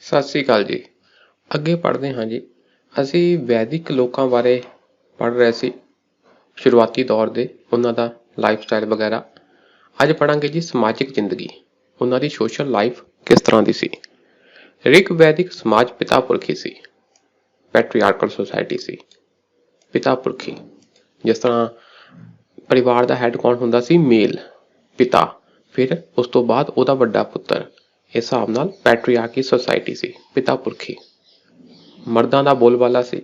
ਸਤਿ ਸ੍ਰੀ ਅਕਾਲ ਜੀ। ਅੱਗੇ ਪੜ੍ਹਦੇ ਹਾਂ ਜੀ। ਅਸੀਂ ਵੈਦਿਕ ਲੋਕਾਂ ਬਾਰੇ ਪੜ੍ਹ ਰਹੇ ਸੀ, ਸ਼ੁਰੂਆਤੀ ਦੌਰ ਦੇ ਉਹਨਾਂ ਦਾ ਲਾਈਫ ਸਟਾਈਲ ਵਗੈਰਾ। ਅੱਜ ਪੜ੍ਹਾਂਗੇ ਜੀ ਸਮਾਜਿਕ ਜ਼ਿੰਦਗੀ, ਉਹਨਾਂ ਦੀ ਸੋਸ਼ਲ ਲਾਈਫ ਕਿਸ ਤਰ੍ਹਾਂ ਦੀ ਸੀ। ਰਿਗ ਵੈਦਿਕ ਸਮਾਜ ਪਿਤਾ ਪੁਰਖੀ ਸੀ, ਪੈਟਰੀਆਰਕਲ ਸੋਸਾਇਟੀ ਸੀ। ਪਿਤਾ ਪੁਰਖੀ, ਜਿਸ ਤਰ੍ਹਾਂ ਪਰਿਵਾਰ ਦਾ ਹੈੱਡ ਕੌਣ ਹੁੰਦਾ ਸੀ? ਮੇਲ, ਪਿਤਾ, ਫਿਰ ਉਸ ਤੋਂ ਬਾਅਦ ਉਹਦਾ ਵੱਡਾ ਪੁੱਤਰ। ਇਸ ਹਿਸਾਬ ਨਾਲ ਪੈਟਰੀਆਰਕੀ ਸੋਸਾਇਟੀ ਸੀ, ਪਿਤਾ ਪੁਰਖੀ। ਮਰਦਾਂ ਦਾ ਬੋਲਬਾਲਾ ਸੀ,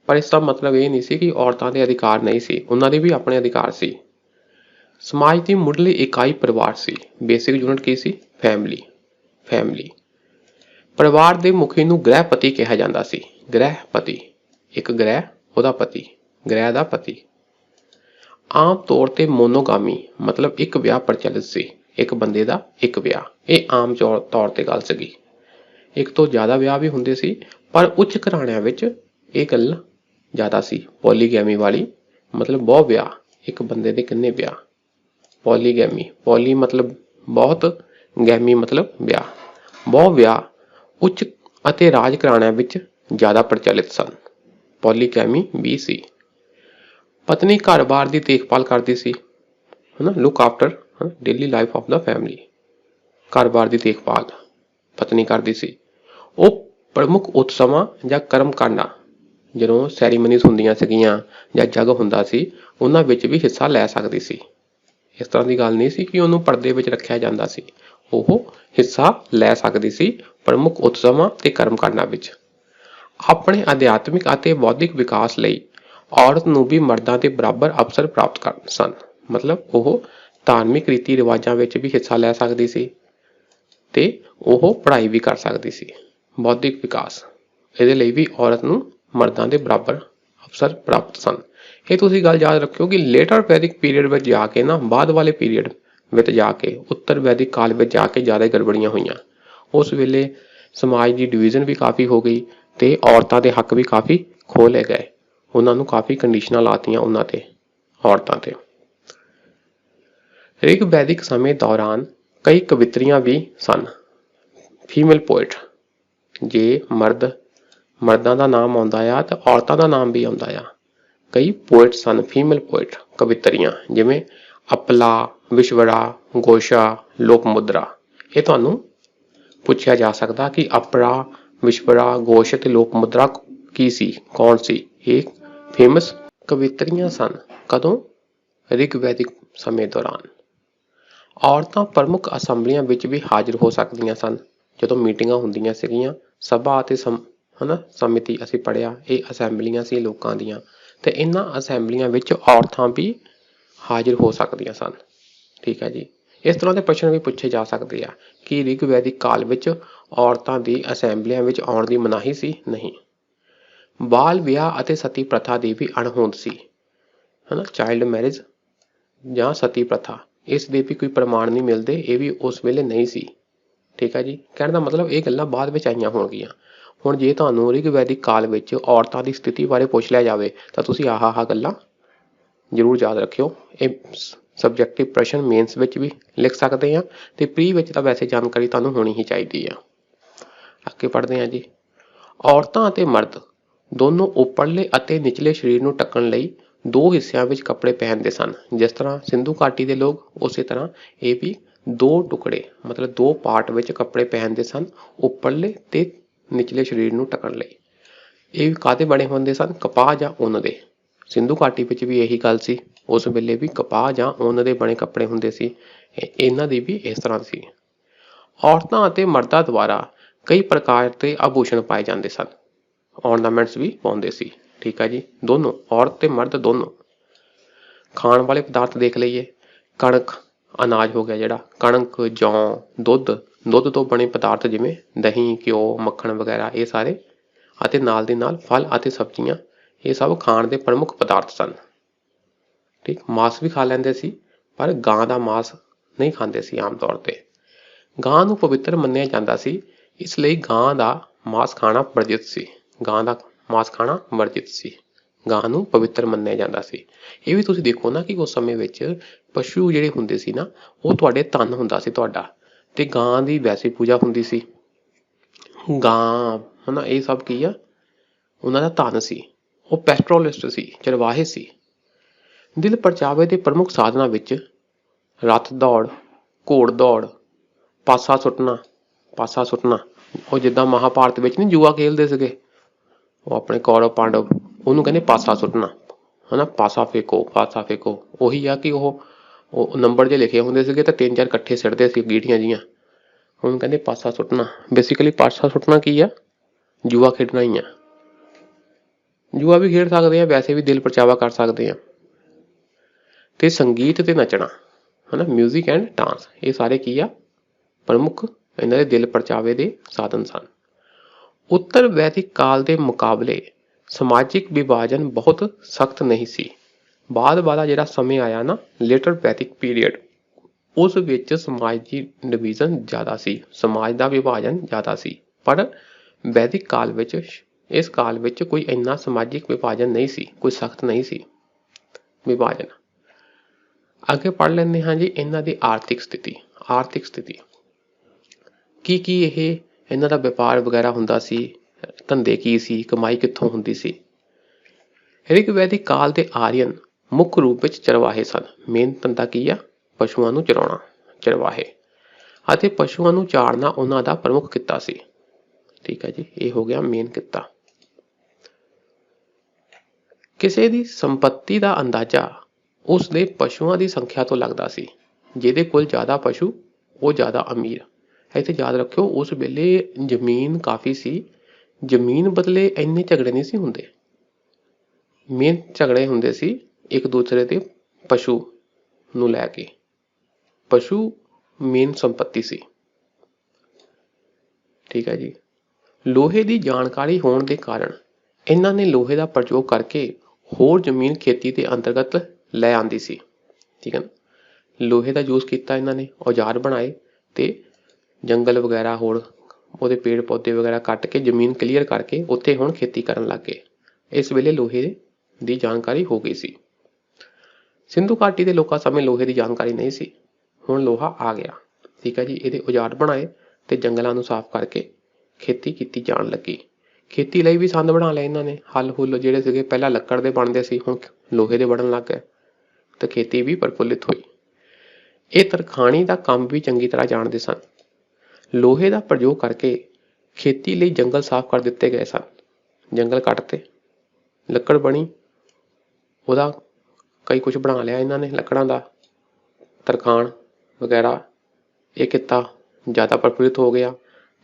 ਪਰ ਇਸ ਦਾ ਮਤਲਬ ਇਹ ਨਹੀਂ ਸੀ ਕਿ ਔਰਤਾਂ ਦੇ ਅਧਿਕਾਰ ਨਹੀਂ ਸੀ, ਉਹਨਾਂ ਦੇ ਵੀ ਆਪਣੇ ਅਧਿਕਾਰ ਸੀ। ਸਮਾਜ ਦੀ ਮੁੱਢਲੀ ਇਕਾਈ ਪਰਿਵਾਰ ਸੀ। ਬੇਸਿਕ ਯੂਨਿਟ ਕੀ ਸੀ? ਫੈਮਿਲੀ। ਪਰਿਵਾਰ ਦੇ ਮੁਖੀ ਨੂੰ ਗ੍ਰਹਿਪਤੀ ਕਿਹਾ ਜਾਂਦਾ ਸੀ। ਗ੍ਰਹਿਪਤੀ, ਇੱਕ ਗ੍ਰਹਿ, ਉਹਦਾ ਪਤੀ, ਗ੍ਰਹਿ ਦਾ ਪਤੀ। ਆਮ ਤੌਰ ਤੇ ਮੋਨੋਗਾਮੀ ਮਤਲਬ ਇੱਕ ਵਿਆਹ ਪ੍ਰਚਲਿਤ ਸੀ, ਇੱਕ ਬੰਦੇ ਦਾ ਇੱਕ ਵਿਆਹ। ਇਹ ਆਮ ਤੌਰ ਤੇ ਗੱਲ ਸੀਗੀ। ਇੱਕ ਤੋਂ ਜ਼ਿਆਦਾ ਵਿਆਹ ਵੀ ਹੁੰਦੇ ਸੀ, ਪਰ ਉੱਚ ਘਰਾਣਿਆਂ ਵਿੱਚ ਇਹ ਗੱਲ ਜ਼ਿਆਦਾ ਸੀ। ਪੋਲੀਗੈਮੀ ਵਾਲੀ ਮਤਲਬ ਬਹੁ ਵਿਆਹ, ਇੱਕ ਬੰਦੇ ਦੇ ਕਿੰਨੇ ਵਿਆਹ। ਪੋਲੀਗੈਮੀ, ਪੋਲੀ ਮਤਲਬ ਬਹੁਤ, ਗੈਮੀ ਮਤਲਬ ਵਿਆਹ। ਬਹੁ ਵਿਆਹ ਉੱਚ ਅਤੇ ਰਾਜ ਘਰਾਣਿਆਂ ਵਿੱਚ ਜ਼ਿਆਦਾ ਪ੍ਰਚਲਿਤ ਸਨ। ਪੋਲੀਗੈਮੀ ਵੀ ਸੀ। ਪਤਨੀ ਘਰ-ਬਾਰ ਦੀ ਦੇਖਭਾਲ ਕਰਦੀ ਸੀ, look after daily life of the family. ਘਰ-ਬਾਰ ਦੀ ਦੇਖਭਾਲ ਪਤਨੀ ਕਰਦੀ ਸੀ। ਉਹ ਪ੍ਰਮੁੱਖ ਉਤਸਵਾਂ ਜਾਂ ਕਰਮਕਾਂਡਾਂ, ਜਦੋਂ ਸੈਰੀਮਨੀਜ਼ ਹੁੰਦੀਆਂ ਸੀਗੀਆਂ ਜਾਂ ਜਗ ਹੁੰਦਾ ਸੀ, ਉਹਨਾਂ ਵਿੱਚ ਵੀ ਹਿੱਸਾ ਲੈ ਸਕਦੀ ਸੀ। ਇਸ ਤਰ੍ਹਾਂ ਦੀ ਗੱਲ ਨਹੀਂ ਸੀ ਕਿ ਉਹਨੂੰ ਪਰਦੇ ਵਿੱਚ ਰੱਖਿਆ ਜਾਂਦਾ ਸੀ। ਉਹ ਹਿੱਸਾ ਲੈ ਸਕਦੀ ਸੀ ਪ੍ਰਮੁੱਖ ਉਤਸਵਾਂ ਤੇ ਕਰਮਕਾਂਡਾਂ ਵਿੱਚ। ਆਪਣੇ ਅਧਿਆਤਮਿਕ ਅਤੇ ਬੌਧਿਕ ਵਿਕਾਸ ਲਈ ਔਰਤ ਨੂੰ ਵੀ ਮਰਦਾਂ ਦੇ ਬਰਾਬਰ ਅਵਸਰ ਪ੍ਰਾਪਤ ਸਨ। ਮਤਲਬ ਉਹ ਧਾਰਮਿਕ ਰੀਤੀ ਰਿਵਾਜਾਂ ਵਿੱਚ ਵੀ ਹਿੱਸਾ ਲੈ ਸਕਦੀ ਸੀ ਤੇ ਉਹ ਪੜ੍ਹਾਈ ਵੀ ਕਰ ਸਕਦੀ ਸੀ। ਬੌਧਿਕ ਵਿਕਾਸ, ਇਹਦੇ ਲਈ ਵੀ ਔਰਤ ਨੂੰ ਮਰਦਾਂ ਦੇ ਬਰਾਬਰ ਅਵਸਰ ਪ੍ਰਾਪਤ ਸਨ। ਇਹ ਤੁਸੀਂ ਗੱਲ ਯਾਦ ਰੱਖਿਓ ਕਿ ਲੇਟਰ ਵੈਦਿਕ ਪੀਰੀਅਡ ਵਿੱਚ ਜਾ ਕੇ ਬਾਅਦ ਵਾਲੇ ਪੀਰੀਅਡ ਵਿੱਚ ਜਾ ਕੇ, ਉੱਤਰ ਵੈਦਿਕ ਕਾਲ ਵਿੱਚ ਜਾ ਕੇ ਜ਼ਿਆਦਾ ਗੜਬੜੀਆਂ ਹੋਈਆਂ। ਉਸ ਵੇਲੇ ਸਮਾਜ ਦੀ ਡਿਵੀਜ਼ਨ ਵੀ ਕਾਫੀ ਹੋ ਗਈ ਤੇ ਔਰਤਾਂ ਦੇ ਹੱਕ ਵੀ ਕਾਫੀ ਖੋਹ ਲਏ ਗਏ। ਉਹਨਾਂ ਨੂੰ ਕਾਫੀ ਕੰਡੀਸ਼ਨਾਂ ਲਾਤੀਆਂ ਉਹਨਾਂ ਤੇ, ਔਰਤਾਂ ਤੇ। ਰਿਗ ਵੈਦਿਕ ਸਮੇਂ ਦੌਰਾਨ ਕਈ ਕਵਿਤਰੀਆਂ ਵੀ ਸਨ, ਫੀਮੇਲ ਪੋਇਟ। ਜੇ ਮਰਦਾਂ ਦਾ ਨਾਮ ਆਉਂਦਾ ਆ ਤਾਂ ਔਰਤਾਂ ਦਾ ਨਾਮ ਵੀ ਆਉਂਦਾ ਆ। ਕਈ ਪੋਇਟ ਸਨ, ਫੀਮੇਲ ਪੋਇਟ, ਕਵਿਤਰੀਆਂ, ਜਿਵੇਂ ਅਪਲਾ, ਵਿਸ਼ਵਰਾ, ਗੋਸ਼ਾ, ਲੋਕਮੁਦਰਾ। ਇਹ ਤੁਹਾਨੂੰ ਪੁੱਛਿਆ ਜਾ ਸਕਦਾ ਕਿ ਅਪਰਾ, ਵਿਸ਼ਵਰਾ, ਗੋਸ਼ ਅਤੇ ਲੋਕਮੁਦਰਾ ਕੀ ਸੀ, ਕੌਣ ਸੀ? ਇਹ ਫੇਮਸ ਕਵਿਤਰੀਆਂ ਸਨ। ਕਦੋਂ? ਰਿਗ ਵੈਦਿਕ ਸਮੇਂ ਦੌਰਾਨ। ਔਰਤਾਂ ਪ੍ਰਮੁੱਖ ਅਸੈਂਬਲੀਆਂ ਵਿੱਚ ਵੀ ਹਾਜ਼ਰ ਹੋ ਸਕਦੀਆਂ ਸਨ। ਜਦੋਂ ਮੀਟਿੰਗਾਂ ਹੁੰਦੀਆਂ ਸੀਗੀਆਂ, ਸਭਾ ਅਤੇ ਸਮਿਤੀ ਅਸੀਂ ਪੜ੍ਹਿਆ, ਇਹ ਅਸੈਂਬਲੀਆਂ ਸੀ ਲੋਕਾਂ ਦੀਆਂ, ਤੇ ਇਹਨਾਂ ਅਸੈਂਬਲੀਆਂ ਵਿੱਚ ਔਰਤਾਂ ਵੀ ਹਾਜ਼ਰ ਹੋ ਸਕਦੀਆਂ ਸਨ। ਠੀਕ ਹੈ ਜੀ। ਇਸ ਤਰ੍ਹਾਂ ਦੇ ਪ੍ਰਸ਼ਨ ਵੀ ਪੁੱਛੇ ਜਾ ਸਕਦੇ ਆ ਕਿ ਰਿਗ ਵੈਦਿਕ ਕਾਲ ਵਿੱਚ ਔਰਤਾਂ ਦੀ ਅਸੈਂਬਲੀਆਂ ਵਿੱਚ ਆਉਣ ਦੀ ਮਨਾਹੀ ਸੀ? ਨਹੀਂ। ਬਾਲ ਵਿਆਹ ਅਤੇ ਸਤੀ ਪ੍ਰਥਾ ਦੀ ਵੀ ਅਣਹੋਂਦ ਸੀ, ਚਾਈਲਡ ਮੈਰਿਜ ਜਾਂ ਸਤੀ ਪ੍ਰਥਾ, ਇਸ ਦੇ ਵੀ ਕੋਈ ਪ੍ਰਮਾਣ ਨਹੀਂ ਮਿਲਦੇ। ਇਹ ਵੀ ਉਸ ਵੇਲੇ ਨਹੀਂ ਸੀ। ਠੀਕ ਹੈ ਜੀ। ਕਹਿਣ ਦਾ ਮਤਲਬ ਇਹ ਗੱਲਾਂ ਬਾਅਦ ਵਿੱਚ ਆਈਆਂ ਹੋਣਗੀਆਂ। ਹੁਣ ਜੇ ਤੁਹਾਨੂੰ ਰਿਗ ਵੈਦਿਕ ਕਾਲ ਵਿੱਚ ਔਰਤਾਂ ਦੀ ਸਥਿਤੀ ਬਾਰੇ ਪੁੱਛ ਲਿਆ ਜਾਵੇ ਤਾਂ ਤੁਸੀਂ ਆਹ ਗੱਲਾਂ ਜ਼ਰੂਰ ਯਾਦ ਰੱਖਿਓ। ਇਹ ਸਬਜੈਕਟਿਵ ਪ੍ਰਸ਼ਨ ਮੇਨਸ ਵਿੱਚ ਵੀ ਲਿਖ ਸਕਦੇ ਆ ਤੇ ਪ੍ਰੀ ਵਿੱਚ ਤਾਂ ਵੈਸੇ ਜਾਣਕਾਰੀ ਤੁਹਾਨੂੰ ਹੋਣੀ ਹੀ ਚਾਹੀਦੀ ਆ। ਅੱਗੇ ਪੜ੍ਹਦੇ ਹਾਂ ਜੀ। ਔਰਤਾਂ ਅਤੇ ਮਰਦ ਦੋਨੋਂ ਉੱਪਰਲੇ ਅਤੇ ਨਿਚਲੇ ਸਰੀਰ ਨੂੰ ਢੱਕਣ ਲਈ ਦੋ ਹਿੱਸਿਆਂ ਵਿੱਚ ਕੱਪੜੇ ਪਹਿਨਦੇ ਸਨ। ਜਿਸ ਤਰ੍ਹਾਂ ਸਿੰਧੂ ਘਾਟੀ ਦੇ ਲੋਕ, ਉਸੇ ਤਰ੍ਹਾਂ ਇਹ ਵੀ ਦੋ ਟੁਕੜੇ ਮਤਲਬ ਦੋ ਪਾਰਟ ਵਿੱਚ ਕੱਪੜੇ ਪਹਿਨਦੇ ਸਨ, ਉੱਪਰਲੇ ਤੇ ਨਿਚਲੇ ਸਰੀਰ ਨੂੰ ਢੱਕਣ ਲਈ। ਇਹ ਕਾਹਦੇ ਬਣੇ ਹੁੰਦੇ ਸਨ? ਕਪਾਹ ਜਾਂ ਉੱਨ ਦੇ। ਸਿੰਧੂ ਘਾਟੀ ਵਿੱਚ ਵੀ ਇਹੀ ਗੱਲ ਸੀ। ਉਸ ਵੇਲੇ ਵੀ ਕਪਾਹ ਜਾਂ ਉੱਨ ਦੇ ਬਣੇ ਕੱਪੜੇ ਹੁੰਦੇ ਸੀ। ਇਹਨਾਂ ਦੀ ਵੀ ਇਸ ਤਰ੍ਹਾਂ ਸੀ। ਔਰਤਾਂ ਅਤੇ ਮਰਦਾਂ ਦੁਆਰਾ ਕਈ ਪ੍ਰਕਾਰ ਦੇ ਆਭੂਸ਼ਣ ਪਾਏ ਜਾਂਦੇ ਸਨ, ਔਰਨਾਮੈਂਟਸ ਵੀ ਪਾਉਂਦੇ ਸੀ। ਠੀਕ ਹੈ ਜੀ। ਦੋਨੋਂ, ਔਰਤ ਤੇ ਮਰਦ ਦੋਨੋਂ। ਖਾਣ ਵਾਲੇ ਪਦਾਰਥ ਦੇਖ ਲਈਏ। ਕਣਕ, ਅਨਾਜ ਹੋ ਗਿਆ ਜਿਹੜਾ, ਕਣਕ, ਜੌਂ, ਦੁੱਧ ਤੋਂ ਬਣੇ ਪਦਾਰਥ ਜਿਵੇਂ ਦਹੀਂ, ਘਿਓ, ਮੱਖਣ ਵਗੈਰਾ, ਇਹ ਸਾਰੇ, ਅਤੇ ਨਾਲ ਦੀ ਨਾਲ ਫਲ ਅਤੇ ਸਬਜ਼ੀਆਂ, ਇਹ ਸਭ ਖਾਣ ਦੇ ਪ੍ਰਮੁੱਖ ਪਦਾਰਥ ਸਨ। ਠੀਕ। ਮਾਸ ਵੀ ਖਾ ਲੈਂਦੇ ਸੀ, ਪਰ ਗਾਂ ਦਾ ਮਾਸ ਨਹੀਂ ਖਾਂਦੇ ਸੀ ਆਮ ਤੌਰ ਤੇ। ਗਾਂ ਨੂੰ ਪਵਿੱਤਰ ਮੰਨਿਆ ਜਾਂਦਾ ਸੀ, ਇਸ ਲਈ ਗਾਂ ਦਾ ਮਾਸ ਖਾਣਾ ਵਰਜਿਤ ਸੀ। ਗਾਂ ਦਾ ਮਾਸ ਖਾਣਾ ਵਰਜਿਤ ਸੀ, ਗਾਂ ਨੂੰ ਪਵਿੱਤਰ ਮੰਨਿਆ ਜਾਂਦਾ ਸੀ। ਇਹ ਵੀ ਤੁਸੀਂ ਦੇਖੋ ਨਾ ਕਿ ਉਸ ਸਮੇਂ ਵਿੱਚ ਪਸ਼ੂ ਜਿਹੜੇ ਹੁੰਦੇ ਸੀ ਨਾ, ਉਹ ਤੁਹਾਡੇ ਧਨ ਹੁੰਦਾ ਸੀ ਤੁਹਾਡਾ, ਤੇ ਗਾਂ ਦੀ ਵੈਸੇ ਪੂਜਾ ਹੁੰਦੀ ਸੀ। ਗਾਂ ਹਨਾ, ਇਹ ਸਭ ਕੀ ਆ, ਉਹਨਾਂ ਦਾ ਧਨ ਸੀ। ਉਹ ਪੈਸਟਰੋਲਿਸਟ ਸੀ, ਚਰਵਾਹੇ ਸੀ। ਦਿਲ ਪਰਚਾਵੇ ਦੇ ਪ੍ਰਮੁੱਖ ਸਾਧਨਾਂ ਵਿੱਚ ਰੱਥ ਦੌੜ, ਘੋੜ ਦੌੜ, ਪਾਸਾ ਸੁੱਟਣਾ, ਉਹ ਜਿੱਦਾਂ ਮਹਾਭਾਰਤ ਵਿੱਚ ਨਹੀਂ ਜੂਆ ਖੇਲਦੇ ਸੀਗੇ, ਉਹ ਆਪਣੇ ਕੌਰਵ ਪਾਂਡਵ, ਉਹਨੂੰ ਕਹਿੰਦੇ ਪਾਸਾ ਸੁੱਟਣਾ ਹਨਾ, ਪਾਸਾ ਫੇਕੋ। ਉਹੀ ਆ ਕਿ ਉਹ ਨੰਬਰ ਜੇ ਲਿਖੇ ਹੁੰਦੇ ਸੀਗੇ ਤਾਂ 3-4 ਇਕੱਠੇ ਸਿੱਟਦੇ ਸੀ ਗੀਟੀਆਂ ਜੀਆਂ, ਉਹਨੂੰ ਕਹਿੰਦੇ ਪਾਸਾ ਸੁੱਟਣਾ। ਬੇਸਿਕਲੀ ਪਾਸਾ ਸੁੱਟਣਾ ਕੀ ਆ, ਜੂਆ ਖੇਡਣਾ ਹੀ ਆ। ਜੂਆ ਵੀ ਖੇਡ ਸਕਦੇ ਆ, ਵੈਸੇ ਵੀ ਦਿਲ ਪਰਚਾਵਾ ਕਰ ਸਕਦੇ ਆ। ਤੇ ਸੰਗੀਤ ਤੇ ਨੱਚਣਾ ਹਨਾ, ਮਿਊਜ਼ਿਕ ਐਂਡ ਡਾਂਸ, ਇਹ ਸਾਰੇ ਕੀ ਆ, ਪ੍ਰਮੁੱਖ ਇਹਨਾਂ ਦੇ ਦਿਲ ਪਰਚਾਵੇ ਦੇ ਸਾਧਨ ਸਨ। ਉੱਤਰ ਵੈਦਿਕ ਕਾਲ ਦੇ ਮੁਕਾਬਲੇ ਸਮਾਜਿਕ ਵਿਭਾਜਨ ਬਹੁਤ ਸਖਤ ਨਹੀਂ ਸੀ। ਬਾਅਦ ਵਾਲਾ ਜਿਹੜਾ ਸਮੇਂ ਆਇਆ ਨਾ, ਲੇਟਰ ਵੈਦਿਕ ਪੀਰੀਅਡ, ਉਸ ਵਿੱਚ ਸਮਾਜ ਦੀ ਡਿਵੀਜ਼ਨ ਜ਼ਿਆਦਾ ਸੀ, ਸਮਾਜ ਦਾ ਵਿਭਾਜਨ ਜ਼ਿਆਦਾ ਸੀ। ਪਰ ਵੈਦਿਕ ਕਾਲ ਵਿੱਚ, ਇਸ ਕਾਲ ਵਿੱਚ ਕੋਈ ਇੰਨਾ ਸਮਾਜਿਕ ਵਿਭਾਜਨ ਨਹੀਂ ਸੀ, ਕੋਈ ਸਖਤ ਨਹੀਂ ਸੀ ਵਿਭਾਜਨ। ਅੱਗੇ ਪੜ੍ਹ ਲੈਂਦੇ ਹਾਂ ਜੀ ਇਹਨਾਂ ਦੀ ਆਰਥਿਕ ਸਥਿਤੀ। ਕੀ ਇਹ ਇਹਨਾਂ ਦਾ ਵਪਾਰ ਵਗੈਰਾ ਹੁੰਦਾ ਸੀ, ਧੰਦੇ ਕੀ ਸੀ, ਕਮਾਈ ਕਿੱਥੋਂ ਹੁੰਦੀ ਸੀ। ਰਿਗ ਵੈਦਿਕ ਕਾਲ ਦੇ ਆਰੀਅਨ ਮੁੱਖ ਰੂਪ ਵਿੱਚ ਚਰਵਾਹੇ ਸਨ। ਮੇਨ ਧੰਦਾ ਕੀ ਆ, ਪਸ਼ੂਆਂ ਨੂੰ ਚਰਾਉਣਾ, ਚਰਵਾਹੇ, ਅਤੇ ਪਸ਼ੂਆਂ ਨੂੰ ਚਾਰਨਾ ਉਹਨਾਂ ਦਾ ਪ੍ਰਮੁੱਖ ਕਿੱਤਾ ਸੀ। ਠੀਕ ਹੈ ਜੀ, ਇਹ ਹੋ ਗਿਆ ਮੇਨ ਕਿੱਤਾ। ਕਿਸੇ ਦੀ ਸੰਪत्ति ਦਾ ਅੰਦਾਜ਼ਾ ਉਸ ਦੇ ਪਸ਼ੂਆਂ ਦੀ ਸੰਖਿਆ ਤੋਂ ਲੱਗਦਾ ਸੀ। ਜਿਹਦੇ ਕੋਲ ਜ਼ਿਆਦਾ ਪਸ਼ੂ ਉਹ ਜ਼ਿਆਦਾ ਅਮੀਰ। ਇੱਥੇ ਯਾਦ ਰੱਖਿਓ, ਉਸ ਵੇਲੇ ਜ਼ਮੀਨ ਕਾਫੀ ਸੀ, ਜ਼ਮੀਨ ਬਦਲੇ ਇੰਨੇ ਝਗੜੇ ਨਹੀਂ ਸੀ ਹੁੰਦੇ। ਮੇਨ ਝਗੜੇ ਹੁੰਦੇ ਸੀ ਇੱਕ ਦੂਸਰੇ ਦੇ ਪਸ਼ੂ ਨੂੰ ਲੈ ਕੇ। ਪਸ਼ੂ ਮੇਨ ਸੰਪत्ति ਸੀ। ਠੀਕ ਹੈ ਜੀ। ਲੋਹੇ ਦੀ ਜਾਣਕਾਰੀ ਹੋਣ ਦੇ ਕਾਰਨ ਇਹਨਾਂ ਨੇ ਲੋਹੇ ਦਾ ਪ੍ਰਯੋਗ ਕਰਕੇ ਹੋਰ ਜ਼ਮੀਨ ਖੇਤੀ ਦੇ ਅੰਤਰਗਤ ਲੈ ਆਂਦੀ ਸੀ। ਠੀਕ ਹੈ ਨਾ, ਲੋਹੇ ਦਾ ਯੂਜ਼ ਕੀਤਾ ਇਹਨਾਂ ਨੇ, ਔਜ਼ਾਰ ਬਣਾਏ ਤੇ ਜੰਗਲ ਵਗੈਰਾ ਹੋਰ ਉਹਦੇ ਪੇੜ ਪੌਦੇ ਵਗੈਰਾ ਕੱਟ ਕੇ ਜ਼ਮੀਨ ਕਲੀਅਰ ਕਰਕੇ ਉੱਥੇ ਹੁਣ ਖੇਤੀ ਕਰਨ ਲੱਗ ਗਏ। ਇਸ ਵੇਲੇ ਲੋਹੇ ਦੀ ਜਾਣਕਾਰੀ ਹੋ ਗਈ ਸੀ। ਸਿੰਧੂ ਘਾਟੀ ਦੇ ਲੋਕਾਂ ਸਮੇਂ ਲੋਹੇ ਦੀ ਜਾਣਕਾਰੀ ਨਹੀਂ ਸੀ, ਹੁਣ ਲੋਹਾ ਆ ਗਿਆ। ਠੀਕ ਹੈ ਜੀ, ਇਹਦੇ ਔਜ਼ਾਰ ਬਣਾਏ ਤੇ ਜੰਗਲਾਂ ਨੂੰ ਸਾਫ਼ ਕਰਕੇ ਖੇਤੀ ਕੀਤੀ ਜਾਣ ਲੱਗੀ। ਖੇਤੀ ਲਈ ਵੀ ਸੰਦ ਬਣਾ ਲਏ ਇਹਨਾਂ ਨੇ। ਹੱਲ ਹੁੱਲ ਜਿਹੜੇ ਸੀਗੇ ਪਹਿਲਾਂ ਲੱਕੜ ਦੇ ਬਣਦੇ ਸੀ, ਹੁਣ ਲੋਹੇ ਦੇ ਬਣਨ ਲੱਗ ਗਏ ਤੇ ਖੇਤੀ ਵੀ ਪ੍ਰਫੁੱਲਿਤ ਹੋਈ। ਇਹ ਤਰਖਾਣੀ ਦਾ ਕੰਮ ਵੀ ਚੰਗੀ ਤਰ੍ਹਾਂ ਜਾਣਦੇ ਸਨ। ਲੋਹੇ ਦਾ ਪ੍ਰਯੋਗ ਕਰਕੇ ਖੇਤੀ ਲਈ ਜੰਗਲ ਸਾਫ਼ ਕਰ ਦਿੱਤੇ ਗਏ ਸਨ। ਜੰਗਲ ਕੱਟਤੇ, ਲੱਕੜ ਬਣੀ, ਉਹਦਾ ਕਈ ਕੁਝ ਬਣਾ ਲਿਆ ਇਹਨਾਂ ਨੇ ਲੱਕੜਾਂ ਦਾ, ਤਰਖਾਣ ਵਗੈਰਾ। ਇਹ ਕਿੱਤਾ ਜ਼ਿਆਦਾ ਪ੍ਰਫੁੱਲਿਤ ਹੋ ਗਿਆ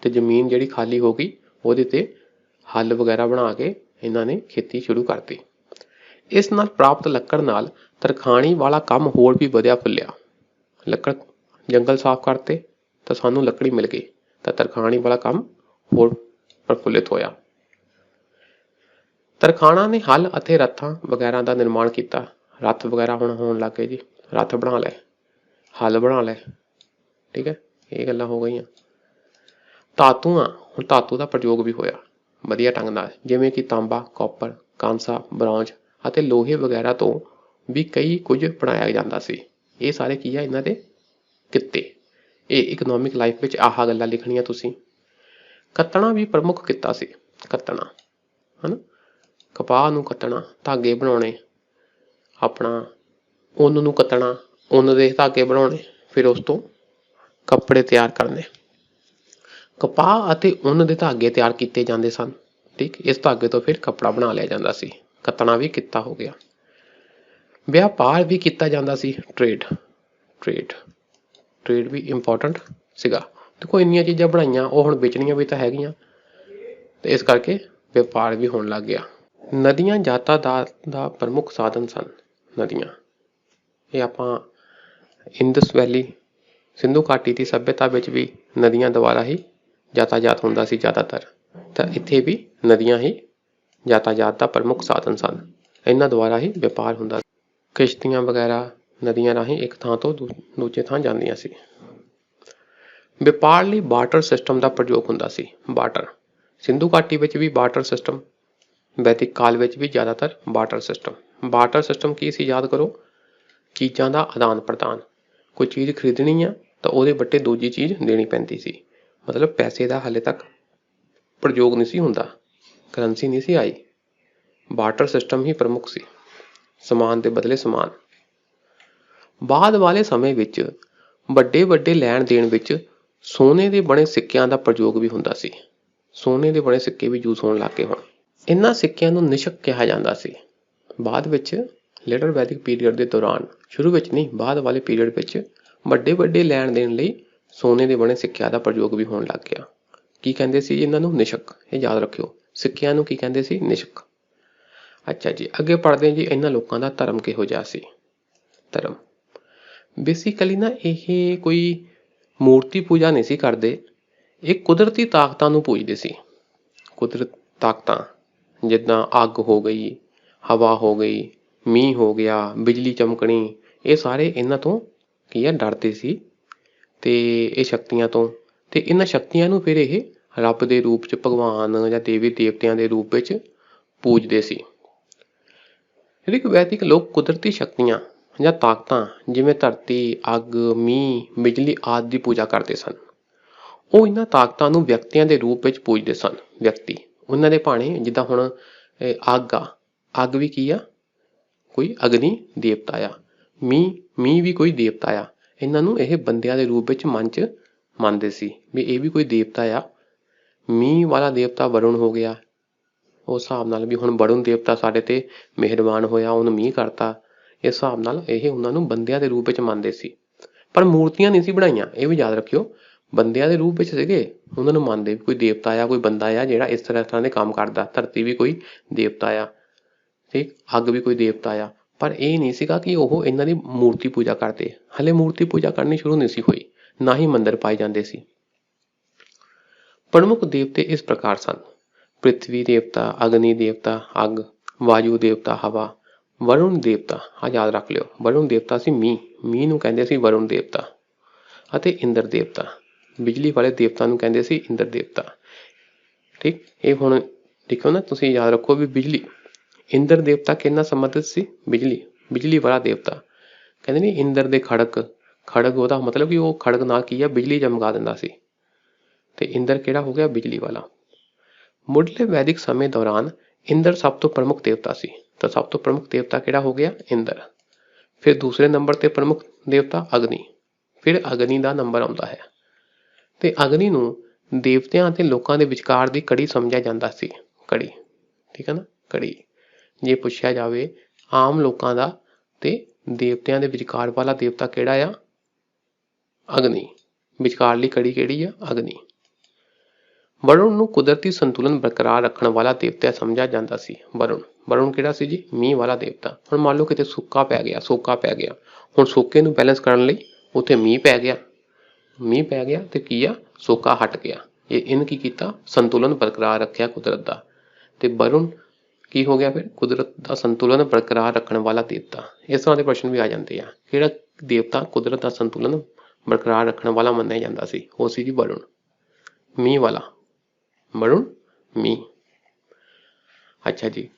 ਤੇ ਜ਼ਮੀਨ ਜਿਹੜੀ ਖਾਲੀ ਹੋ ਗਈ ਉਹਦੇ ਤੇ ਹੱਲ ਵਗੈਰਾ ਬਣਾ ਕੇ ਇਹਨਾਂ ਨੇ ਖੇਤੀ ਸ਼ੁਰੂ ਕਰਤੀ। ਇਸ ਨਾਲ ਪ੍ਰਾਪਤ ਲੱਕੜ ਨਾਲ ਤਰਖਾਣੀ ਵਾਲਾ ਕੰਮ ਹੋਰ ਵੀ ਵਧਿਆ ਫੁੱਲਿਆ। ਲੱਕੜ, ਜੰਗਲ ਸਾਫ਼ ਕਰਤੇ ਤਾਂ ਸਾਨੂੰ ਲੱਕੜੀ ਮਿਲ ਗਈ, ਤਾਂ ਤਰਖਾਣੀ ਵਾਲਾ ਕੰਮ ਹੋਰ ਪ੍ਰਫੁੱਲਿਤ ਹੋਇਆ। ਤਰਖਾਣਾਂ ਨੇ ਹੱਲ ਅਤੇ ਰੱਥਾਂ ਵਗੈਰਾ ਦਾ ਨਿਰਮਾਣ ਕੀਤਾ। ਰੱਥ ਵਗੈਰਾ ਹੁਣ ਹੋਣ ਲੱਗ ਗਏ ਜੀ, ਰੱਥ ਬਣਾ ਲਏ, ਹੱਲ ਬਣਾ ਲਏ। ਠੀਕ ਹੈ, ਇਹ ਗੱਲਾਂ ਹੋ ਗਈਆਂ। ਧਾਤੂਆਂ, ਹੁਣ ਧਾਤੂ ਦਾ ਪ੍ਰਯੋਗ ਵੀ ਹੋਇਆ ਵਧੀਆ ਢੰਗ ਨਾਲ, ਜਿਵੇਂ ਕਿ ਤਾਂਬਾ, ਕਾਪਰ, ਕਾਂਸਾ, ਬ੍ਰੌਂਜ ਅਤੇ ਲੋਹੇ ਵਗੈਰਾ ਤੋਂ ਵੀ ਕਈ ਕੁਝ ਬਣਾਇਆ ਜਾਂਦਾ ਸੀ। ਇਹ ਸਾਰੇ ਕੀ ਆ, ਇਹਨਾਂ ਦੇ ਕਿੱਤੇ। ਇਹ ਇਕਨੋਮਿਕ ਲਾਈਫ ਵਿੱਚ ਆਹ ਗੱਲਾਂ ਲਿਖਣੀਆਂ ਤੁਸੀਂ। ਕੱਤਣਾ ਵੀ ਪ੍ਰਮੁੱਖ ਕਿੱਤਾ ਸੀ। ਕੱਤਣਾ ਹਨਾ, ਕਪਾਹ ਨੂੰ ਕੱਤਣਾ, ਧਾਗੇ ਬਣਾਉਣੇ, ਆਪਣਾ ਉੱਨ ਨੂੰ ਕੱਤਣਾ, ਉੱਨ ਦੇ ਧਾਗੇ ਬਣਾਉਣੇ, ਫਿਰ ਉਸ ਤੋਂ ਕੱਪੜੇ ਤਿਆਰ ਕਰਨੇ। ਕਪਾਹ ਅਤੇ ਉੱਨ ਦੇ ਧਾਗੇ ਤਿਆਰ ਕੀਤੇ ਜਾਂਦੇ ਸਨ। ਠੀਕ, ਇਸ ਧਾਗੇ ਤੋਂ ਫਿਰ ਕੱਪੜਾ ਬਣਾ ਲਿਆ ਜਾਂਦਾ ਸੀ। ਕੱਤਣਾ ਵੀ ਕਿੱਤਾ ਹੋ ਗਿਆ। ਵਪਾਰ ਵੀ ਕੀਤਾ ਜਾਂਦਾ ਸੀ। ਟ੍ਰੇਡ ਵੀ ਇੰਪੋਰਟੈਂਟ ਸੀਗਾ। ਦੇਖੋ ਇੰਨੀਆਂ ਚੀਜ਼ਾਂ ਬਣਾਈਆਂ, ਉਹ ਹੁਣ ਵੇਚਣੀਆਂ ਵੀ ਤਾਂ ਹੈਗੀਆਂ, ਤੇ ਇਸ ਕਰਕੇ ਵਪਾਰ ਵੀ ਹੋਣ ਲੱਗ ਗਿਆ। ਨਦੀਆਂ ਯਾਤਾਯਾਤ ਦਾ ਪ੍ਰਮੁੱਖ ਸਾਧਨ ਸਨ। ਨਦੀਆਂ, ਇਹ ਆਪਾਂ ਇੰਡਸ ਵੈਲੀ, ਸਿੰਧੂ ਘਾਟੀ ਦੀ ਸੱਭਿਅਤਾ ਵਿੱਚ ਵੀ ਨਦੀਆਂ ਦੁਆਰਾ ਹੀ ਯਾਤਾਯਾਤ ਹੁੰਦਾ ਸੀ ਜ਼ਿਆਦਾਤਰ, ਤਾਂ ਇੱਥੇ ਵੀ ਨਦੀਆਂ ਹੀ ਯਾਤਾਯਾਤ ਦਾ ਪ੍ਰਮੁੱਖ ਸਾਧਨ ਸਨ। ਇਹਨਾਂ ਦੁਆਰਾ ਹੀ ਵਪਾਰ ਹੁੰਦਾ। ਕਿਸ਼ਤੀਆਂ ਵਗੈਰਾ ਨਦੀਆਂ ਰਾਹੀਂ ਇੱਕ ਥਾਂ ਤੋਂ ਦੂਜੇ ਥਾਂ ਜਾਂਦੀਆਂ ਸੀ। ਵਪਾਰ ਲਈ ਬਾਰਟਰ ਸਿਸਟਮ ਦਾ ਪ੍ਰਯੋਗ ਹੁੰਦਾ ਸੀ। ਬਾਰਟਰ, ਸਿੰਧੂ ਘਾਟੀ ਵਿੱਚ ਵੀ ਬਾਰਟਰ ਸਿਸਟਮ, ਵੈਦਿਕ ਕਾਲ ਵਿੱਚ ਵੀ ਜ਼ਿਆਦਾਤਰ ਬਾਰਟਰ ਸਿਸਟਮ। ਬਾਰਟਰ ਸਿਸਟਮ ਕੀ ਸੀ, ਯਾਦ ਕਰੋ, ਚੀਜ਼ਾਂ ਦਾ ਆਦਾਨ ਪ੍ਰਦਾਨ। ਕੋਈ ਚੀਜ਼ ਖਰੀਦਣੀ ਆ ਤਾਂ ਉਹਦੇ ਵੱਟੇ ਦੂਜੀ ਚੀਜ਼ ਦੇਣੀ ਪੈਂਦੀ ਸੀ। ਮਤਲਬ ਪੈਸੇ ਦਾ ਹਾਲੇ ਤੱਕ ਪ੍ਰਯੋਗ ਨਹੀਂ ਸੀ ਹੁੰਦਾ, ਕਰੰਸੀ ਨਹੀਂ ਸੀ ਆਈ, ਬਾਰਟਰ ਸਿਸਟਮ ਹੀ ਪ੍ਰਮੁੱਖ ਸੀ, ਸਮਾਨ ਦੇ ਬਦਲੇ ਸਮਾਨ। ਬਾਅਦ ਵਾਲੇ ਸਮੇਂ ਵਿੱਚ ਵੱਡੇ ਵੱਡੇ ਲੈਣ ਦੇਣ ਵਿੱਚ ਸੋਨੇ ਦੇ ਬਣੇ ਸਿੱਕਿਆਂ ਦਾ ਪ੍ਰਯੋਗ ਵੀ ਹੁੰਦਾ ਸੀ। ਸੋਨੇ ਦੇ ਬਣੇ ਸਿੱਕੇ ਵੀ ਯੂਜ਼ ਹੋਣ ਲੱਗ ਗਏ ਹੁਣ। ਇਹਨਾਂ ਸਿੱਕਿਆਂ ਨੂੰ ਨਿਸ਼ਕ ਕਿਹਾ ਜਾਂਦਾ ਸੀ। ਬਾਅਦ ਵਿੱਚ ਲੇਟਰ ਵੈਦਿਕ ਪੀਰੀਅਡ ਦੇ ਦੌਰਾਨ, ਸ਼ੁਰੂ ਵਿੱਚ ਨਹੀਂ, ਬਾਅਦ ਵਾਲੇ ਪੀਰੀਅਡ ਵਿੱਚ ਵੱਡੇ ਵੱਡੇ ਲੈਣ ਦੇਣ ਲਈ ਸੋਨੇ ਦੇ ਬਣੇ ਸਿੱਕਿਆਂ ਦਾ ਪ੍ਰਯੋਗ ਵੀ ਹੋਣ ਲੱਗ ਗਿਆ। ਕੀ ਕਹਿੰਦੇ ਸੀ ਇਹਨਾਂ ਨੂੰ? ਨਿਸ਼ਕ। ਇਹ ਯਾਦ ਰੱਖਿਓ, ਸਿੱਕਿਆਂ ਨੂੰ ਕੀ ਕਹਿੰਦੇ ਸੀ? ਨਿਸ਼ਕ। ਅੱਛਾ ਜੀ, ਅੱਗੇ ਪੜ੍ਹਦੇ ਜੀ ਇਹਨਾਂ ਲੋਕਾਂ ਦਾ ਧਰਮ ਕਿਹੋ ਜਿਹਾ ਸੀ। ਧਰਮ ਬੇਸਿਕਲੀ ਨਾ ਇਹ ਕੋਈ ਮੂਰਤੀ ਪੂਜਾ ਨਹੀਂ ਸੀ ਕਰਦੇ, ਇਹ ਕੁਦਰਤੀ ਤਾਕਤਾਂ ਨੂੰ ਪੂਜਦੇ ਸੀ। ਕੁਦਰਤ ਤਾਕਤਾਂ ਜਿੱਦਾਂ ਅੱਗ ਹੋ ਗਈ, ਹਵਾ ਹੋ ਗਈ, ਮੀਂਹ ਹੋ ਗਿਆ, ਬਿਜਲੀ ਚਮਕਣੀ, ਇਹ ਸਾਰੇ ਇਹਨਾਂ ਤੋਂ ਕੀ ਆ ਡਰਦੇ ਸੀ ਤੇ ਇਹ ਸ਼ਕਤੀਆਂ ਤੋਂ, ਤੇ ਇਹਨਾਂ ਸ਼ਕਤੀਆਂ ਨੂੰ ਫਿਰ ਇਹ ਰੱਬ ਦੇ ਰੂਪ 'ਚ, ਭਗਵਾਨ ਜਾਂ ਦੇਵੀ ਦੇਵਤਿਆਂ ਦੇ ਰੂਪ ਵਿੱਚ ਪੂਜਦੇ ਸੀ। ਰਿਗ ਵੈਦਿਕ ਲੋਕ ਕੁਦਰਤੀ ਸ਼ਕਤੀਆਂ ਜਾਂ ਤਾਕਤਾਂ ਜਿਵੇਂ ਧਰਤੀ, ਅੱਗ, ਮੀਂਹ, ਬਿਜਲੀ ਆਦਿ ਦੀ ਪੂਜਾ ਕਰਦੇ ਸਨ। ਉਹ ਇਹਨਾਂ ਤਾਕਤਾਂ ਨੂੰ ਵਿਅਕਤੀਆਂ ਦੇ ਰੂਪ ਵਿੱਚ ਪੂਜਦੇ ਸਨ। ਵਿਅਕਤੀ ਉਹਨਾਂ ਦੇ ਭਾਣੇ, ਜਿੱਦਾਂ ਹੁਣ ਅੱਗ ਆ, ਅੱਗ ਵੀ ਕੀ ਆ? ਕੋਈ ਅਗਨੀ ਦੇਵਤਾ ਆ। ਮੀਂਹ ਵੀ ਕੋਈ ਦੇਵਤਾ ਆ। ਇਹਨਾਂ ਨੂੰ ਇਹ ਬੰਦਿਆਂ ਦੇ ਰੂਪ ਵਿੱਚ ਮਨ 'ਚ ਮੰਨਦੇ ਸੀ ਵੀ ਇਹ ਵੀ ਕੋਈ ਦੇਵਤਾ ਆ। ਮੀਂਹ ਵਾਲਾ ਦੇਵਤਾ ਵਰੁਣ ਹੋ ਗਿਆ, ਉਸ ਹਿਸਾਬ ਨਾਲ ਵੀ ਹੁਣ ਵਰੁਣ ਦੇਵਤਾ ਸਾਡੇ ਤੇ ਮਿਹਰਬਾਨ ਹੋਇਆ, ਉਹਨੂੰ ਮੀਂਹ ਕਰਤਾ। ਇਸ ਹਿਸਾਬ ਨਾਲ ਇਹ ਉਹਨਾਂ ਨੂੰ ਬੰਦਿਆਂ ਦੇ ਰੂਪ ਵਿੱਚ ਮੰਨਦੇ ਸੀ, ਪਰ ਮੂਰਤੀਆਂ ਨਹੀਂ ਸੀ ਬਣਾਈਆਂ। ਇਹ ਵੀ ਯਾਦ ਰੱਖਿਓ, ਬੰਦਿਆਂ ਦੇ ਰੂਪ ਵਿੱਚ ਸੀਗੇ, ਉਹਨਾਂ ਨੂੰ ਮੰਨਦੇ ਵੀ ਕੋਈ ਦੇਵਤਾ ਆ, ਕੋਈ ਬੰਦਾ ਆ ਜਿਹੜਾ ਇਸ ਤਰ੍ਹਾਂ ਦੇ ਕੰਮ ਕਰਦਾ। ਧਰਤੀ ਵੀ ਕੋਈ ਦੇਵਤਾ ਆ, ਠੀਕ, ਅੱਗ ਵੀ ਕੋਈ ਦੇਵਤਾ ਆ, ਪਰ ਇਹ ਨਹੀਂ ਸੀਗਾ ਕਿ ਉਹ ਇਹਨਾਂ ਦੀ ਮੂਰਤੀ ਪੂਜਾ ਕਰਦੇ। ਹਲੇ ਮੂਰਤੀ ਪੂਜਾ ਕਰਨੀ ਸ਼ੁਰੂ ਨਹੀਂ ਸੀ ਹੋਈ, ਨਾ ਹੀ ਮੰਦਿਰ ਪਾਏ ਜਾਂਦੇ ਸੀ। ਪ੍ਰਮੁੱਖ ਦੇਵਤੇ ਇਸ ਪ੍ਰਕਾਰ ਸਨ: ਪ੍ਰਿਥਵੀ ਦੇਵਤਾ, ਅਗਨੀ ਦੇਵਤਾ ਅੱਗ, ਵਾਯੂ ਦੇਵਤਾ ਹਵਾ, ਵਰੁਣ ਦੇਵਤਾ, ਆਹ ਯਾਦ ਰੱਖ ਲਿਓ, ਵਰੁਣ ਦੇਵਤਾ ਸੀ ਮੀਂਹ, ਮੀਂਹ ਨੂੰ ਕਹਿੰਦੇ ਸੀ ਵਰੁਣ ਦੇਵਤਾ, ਅਤੇ ਇੰਦਰ ਦੇਵਤਾ, ਬਿਜਲੀ ਵਾਲੇ ਦੇਵਤਾ ਨੂੰ ਕਹਿੰਦੇ ਸੀ ਇੰਦਰ ਦੇਵਤਾ। ਠੀਕ, ਇਹ ਹੁਣ ਦੇਖੋ ਨਾ, ਤੁਸੀਂ ਯਾਦ ਰੱਖੋ ਵੀ ਬਿਜਲੀ, ਇੰਦਰ ਦੇਵਤਾ ਕਿਹਦੇ ਨਾਲ ਸੰਬੰਧਿਤ ਸੀ? ਬਿਜਲੀ ਵਾਲਾ ਦੇਵਤਾ। ਕਹਿੰਦੇ ਨਹੀਂ ਇੰਦਰ ਦੇ ਖੜਗ, ਉਹਦਾ ਮਤਲਬ ਕਿ ਉਹ ਖੜਗ ਨਾਲ ਕੀ ਆ? ਬਿਜਲੀ ਚਮਕਾ ਦਿੰਦਾ ਸੀ, ਤੇ ਇੰਦਰ ਕਿਹੜਾ ਹੋ ਗਿਆ? ਬਿਜਲੀ ਵਾਲਾ। ਮੁੱਢਲੇ ਵੈਦਿਕ ਸਮੇਂ ਦੌਰਾਨ ਇੰਦਰ ਸਭ ਤੋਂ ਪ੍ਰਮੁੱਖ ਦੇਵਤਾ ਸੀ, ਤਾਂ ਸਭ ਤੋਂ ਪ੍ਰਮੁੱਖ ਦੇਵਤਾ ਕਿਹੜਾ ਹੋ ਗਿਆ? ਇੰਦਰ। ਫਿਰ ਦੂਸਰੇ ਨੰਬਰ ਤੇ ਪ੍ਰਮੁੱਖ ਦੇਵਤਾ ਅਗਨੀ, ਫਿਰ ਅਗਨੀ ਦਾ ਨੰਬਰ ਆਉਂਦਾ ਹੈ, ਤੇ ਅਗਨੀ ਨੂੰ ਦੇਵਤਿਆਂ ਅਤੇ ਲੋਕਾਂ ਦੇ ਵਿਚਕਾਰ ਦੀ ਕੜੀ ਸਮਝਿਆ ਜਾਂਦਾ ਸੀ। ਕੜੀ, ਠੀਕ ਹੈ ਨਾ, ਕੜੀ। ਜੇ ਪੁੱਛਿਆ ਜਾਵੇ ਆਮ ਲੋਕਾਂ ਦਾ ਤੇ ਦੇਵਤਿਆਂ ਦੇ ਵਿਚਕਾਰ ਵਾਲਾ ਦੇਵਤਾ ਕਿਹੜਾ ਆ? ਅਗਨੀ। ਵਿਚਕਾਰਲੀ ਕੜੀ ਕਿਹੜੀ ਆ? ਅਗਨੀ। ਵਰੁਣ ਨੂੰ ਕੁਦਰਤੀ ਸੰਤੁਲਨ ਬਰਕਰਾਰ ਰੱਖਣ ਵਾਲਾ ਦੇਵਤਾ ਸਮਝਿਆ ਜਾਂਦਾ ਸੀ। ਵਰੁਣ ਕਿਹੜਾ ਸੀ ਜੀ? ਮੀਂਹ ਵਾਲਾ ਦੇਵਤਾ। ਹੁਣ ਮੰਨ ਲਓ ਕਿਤੇ ਸੋਕਾ ਪੈ ਗਿਆ, ਹੁਣ ਸੋਕੇ ਨੂੰ ਬੈਲੈਂਸ ਕਰਨ ਲਈ ਉੱਥੇ ਮੀਂਹ ਪੈ ਗਿਆ ਤੇ ਕੀ ਆ? ਸੋਕਾ ਹਟ ਗਿਆ। ਇਹਨੇ ਕੀ ਕੀਤਾ? ਸੰਤੁਲਨ ਬਰਕਰਾਰ ਰੱਖਿਆ ਕੁਦਰਤ ਦਾ। ਤੇ ਵਰੁਣ ਕੀ ਹੋ ਗਿਆ ਫਿਰ? ਕੁਦਰਤ ਦਾ ਸੰਤੁਲਨ ਬਰਕਰਾਰ ਰੱਖਣ ਵਾਲਾ ਦੇਵਤਾ। ਇਸ ਤਰ੍ਹਾਂ ਦੇ ਪ੍ਰਸ਼ਨ ਵੀ ਆ ਜਾਂਦੇ ਆ, ਕਿਹੜਾ ਦੇਵਤਾ ਕੁਦਰਤ ਦਾ ਸੰਤੁਲਨ ਬਰਕਰਾਰ ਰੱਖਣ ਵਾਲਾ ਮੰਨਿਆ ਜਾਂਦਾ ਸੀ? ਉਹ ਸੀ ਜੀ ਵਰੁਣ, ਮੀਂਹ ਵਾਲਾ। ਵਰੁਣ, ਮੀਂਹ। ਅੱਛਾ ਜੀ,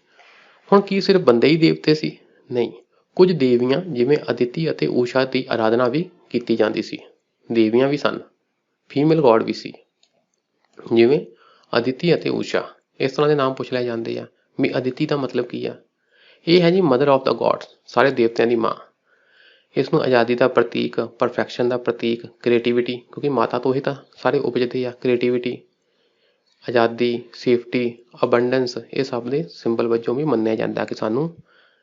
ਹੁਣ ਕੀ ਸਿਰਫ ਬੰਦੇ ਹੀ ਦੇਵਤੇ ਸੀ? ਨਹੀਂ, ਕੁਝ ਦੇਵੀਆਂ ਜਿਵੇਂ ਅਦਿਤੀ ਅਤੇ ਊਸ਼ਾ ਦੀ ਆਰਾਧਨਾ ਵੀ ਕੀਤੀ ਜਾਂਦੀ ਸੀ। ਦੇਵੀਆਂ ਵੀ ਸਨ, ਫੀਮੇਲ ਗੋਡ ਵੀ ਸੀ, ਜਿਵੇਂ ਅਦਿਤੀ ਅਤੇ ਊਸ਼ਾ। ਇਸ ਤਰ੍ਹਾਂ ਦੇ ਨਾਮ ਪੁੱਛ ਲਏ ਜਾਂਦੇ ਆ ਵੀ ਅਦਿਤੀ ਦਾ ਮਤਲਬ ਕੀ ਆ? ਇਹ ਹੈ ਜੀ ਮਦਰ ਆਫ ਦਾ ਗੋਡਸ, ਸਾਰੇ ਦੇਵਤਿਆਂ ਦੀ ਮਾਂ। ਇਸ ਨੂੰ ਆਜ਼ਾਦੀ ਦਾ ਪ੍ਰਤੀਕ, ਪਰਫੈਕਸ਼ਨ ਦਾ ਪ੍ਰਤੀਕ, ਕ੍ਰੀਏਟੀਵਿਟੀ, ਕਿਉਂਕਿ ਮਾਤਾ ਤੋਂ ਹੀ ਤਾਂ ਸਾਰੇ ਉਪਜਦੇ ਆ। ਕ੍ਰੀਏਟੀਵਿਟੀ, ਆਜ਼ਾਦੀ, ਸੇਫਟੀ, ਅਬੰਡੈਂਸ, ਇਹ ਸਭ ਦੇ ਸਿੰਬਲ ਵਜੋਂ ਵੀ ਮੰਨਿਆ ਜਾਂਦਾ ਕਿ ਸਾਨੂੰ